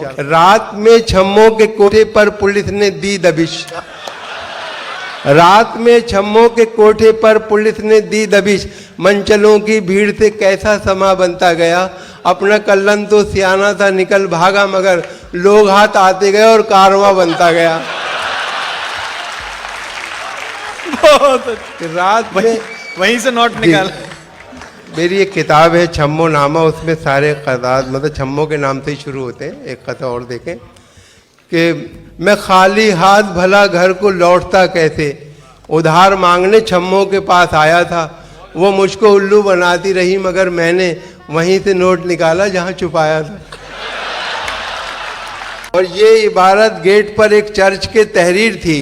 रात में छम्मों के कोठे पर पुलिस ने दी दबिश। रात में छम्मों के कोठे पर पुलिस ने दी दबिश। मंचलों की भीड़ से कैसा समा बनता गया। अपना कल्लन तो सियाना था निकल भागा, मगर लोग हाथ आते गए और कारवां बनता गया। रात में वहीं से नोट निकाल। मेरी एक किताब है छम्मो नामा, उसमें सारे क़ज़ात मतलब छम्मो के नाम से ही शुरू होते हैं। एक कथा और देखें कि मैं खाली हाथ भला घर को लौटता कैसे, उधार मांगने छम्मो के पास आया था। वो मुझको उल्लू बनाती रही, मगर मैंने वहीं से नोट निकाला जहां छुपाया था। और ये इबारत गेट पर एक चर्च के तहरीर थी।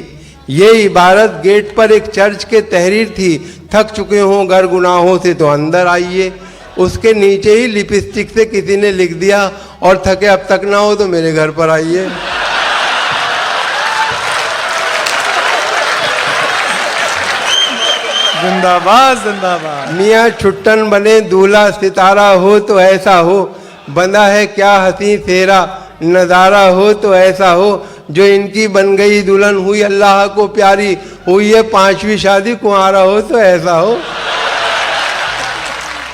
ये इबारत गेट पर एक चर्च के तहरीर थी। थक चुके हों गर गुनाहों से तो अंदर आइए। उसके नीचे ही लिपस्टिक से किसी ने लिख दिया, और थके अब तक ना हो तो मेरे घर पर आइए। जिंदाबाद जिंदाबाद। मियाँ छुट्टन बने दूल्हा सितारा हो तो ऐसा हो, बंधा है क्या हंसी तेरा नज़ारा हो तो ऐसा हो। जो इनकी बन गई दुल्हन हुई अल्लाह को प्यारी, हुई है 5वीं शादी कुंवारा हो तो ऐसा हो।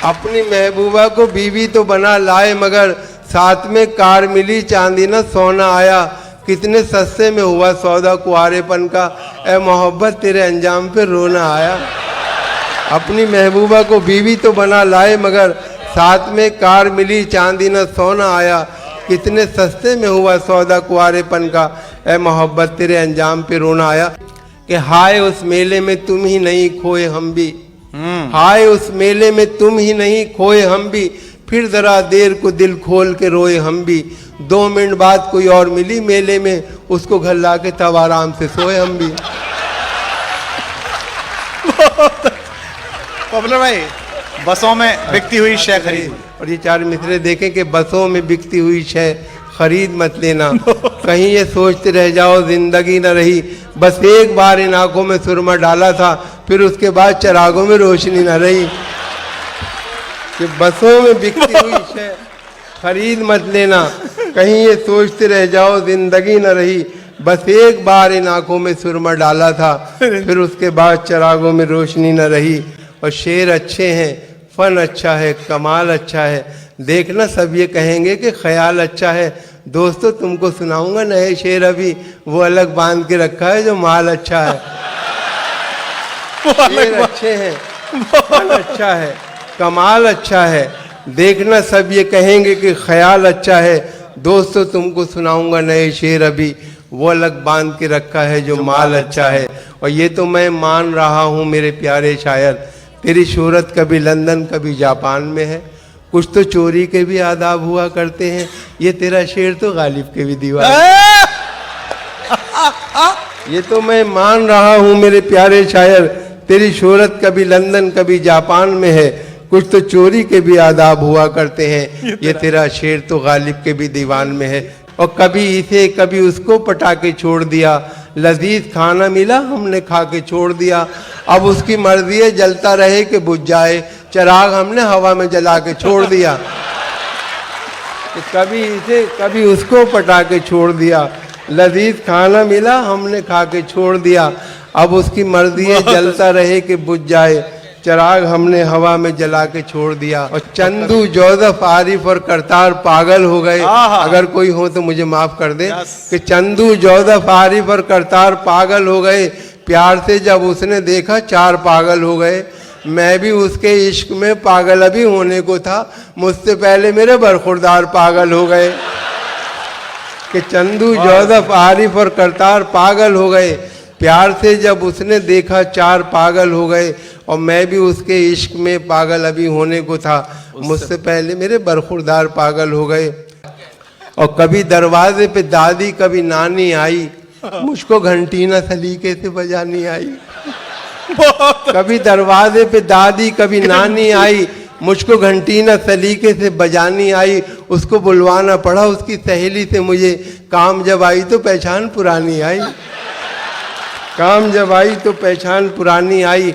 अपनी महबूबा को बीवी तो बना लाए, मगर साथ में कार मिली चांदी न सोना आया। कितने सस्ते में हुआ सौदा कुंवारेपन का, ए मोहब्बत तेरे अंजाम पे रोना आया। अपनी महबूबा को बीवी तो बना लाए, मगर साथ में कार मिली चांदी न सोना आया। कितने सस्ते में हुआ सौदा कुंवारेपन का, ए मोहब्बत तेरे अंजाम पे रोना आया। कि हाय उस मेले में तुम ही नहीं खोए हम भी, हाय उस मेले में तुम ही नहीं खोए हम भी। फिर जरा देर को दिल खोल के रोए हम भी। 2 मिनट बाद कोई और मिली मेले में, उसको घर ला के तब आराम से सोए हम भी। पॉपुलर भाई, बसों में बिकती हुई शय खरीद। और ये 4 मिसरे देखें कि बसों में बिकती हुई शय खरीद मत लेना। कहीं ये सोचते रह जाओ जिंदगी न रही, बस एक बार इन आंखों में सुरमा डाला था, फिर उसके बाद चरागों में रोशनी न रही। कि बसों में बिकती हुई शय खरीद मत लेना, कहीं ये सोचते रह जाओ जिंदगी न रही, बस एक बार इन आंखों में सुरमा डाला था, फिर उसके बाद चरागों में रोशनी न रही। और शेर अच्छे हैं, फन अच्छा है, कमाल अच्छा है, देखना सब ये कहेंगे कि ख्याल अच्छा है। दोस्तों तुमको सुनाऊंगा नए शेर, अभी वो अलग बांध के रखा है जो माल अच्छा है। शेर अच्छे हैं, फन अच्छा है, कमाल अच्छा है, देखना सब ये कहेंगे कि ख्याल अच्छा है। दोस्तों तुमको सुनाऊंगा नए शेर, अभी वो अलग बांध के रखा है जो माल अच्छा है। और ये तो मैं मान रहा हूँ मेरे प्यारे शायर, तेरी शोहरत कभी लंदन कभी जापान में है, कुछ तो चोरी के भी आदाब हुआ करते हैं। ये तेरा शेर तो गालिब के भी दीवार। ये तो मैं मान रहा हूँ मेरे प्यारे शायर, तेरी शोहरत कभी लंदन कभी जापान में है, कुछ तो चोरी के भी आदाब हुआ करते हैं। ये तेरा शेर तो गालिब के भी दीवान में है। और कभी इसे कभी उसको पटा के छोड़ दिया, लजीज खाना मिला हमने खा के छोड़ दिया। अब उसकी मर्जी है जलता रहे कि बुझ जाए, चराग हमने हवा में जला के छोड़ दिया। कभी इसे कभी उसको पटा के छोड़ दिया, लजीज खाना मिला हमने खा के छोड़ दिया। अब उसकी मर्जी है जलता रहे कि बुझ जाए, चराग हमने हवा में जला के छोड़ दिया। और चंदू जोसेफ आरिफ और करतार पागल हो गए। अगर कोई हो तो मुझे माफ कर दे कि चंदू जोसेफ आरिफ और करतार पागल हो गए। प्यार से जब उसने देखा 4 पागल हो गए। मैं भी उसके इश्क में पागल अभी होने को था, मुझसे पहले मेरे बरखुरदार पागल हो गए। कि चंदू जोसेफ आरिफ और करतार पागल हो गए। प्यार से जब उसने देखा 4 पागल हो गए। और मैं भी उसके इश्क में पागल अभी होने को था, मुझसे पहले मेरे बरखुरदार पागल हो गए। और कभी दरवाजे पे दादी कभी नानी आई, मुझको घंटी ना सलीके से बजानी आई। कभी दरवाजे पे दादी कभी नानी आई, मुझको घंटी ना सलीके से बजानी आई। उसको बुलवाना पड़ा उसकी सहेली से मुझे, काम जब आई तो पहचान पुरानी आई। काम जब आई तो पहचान पुरानी आई।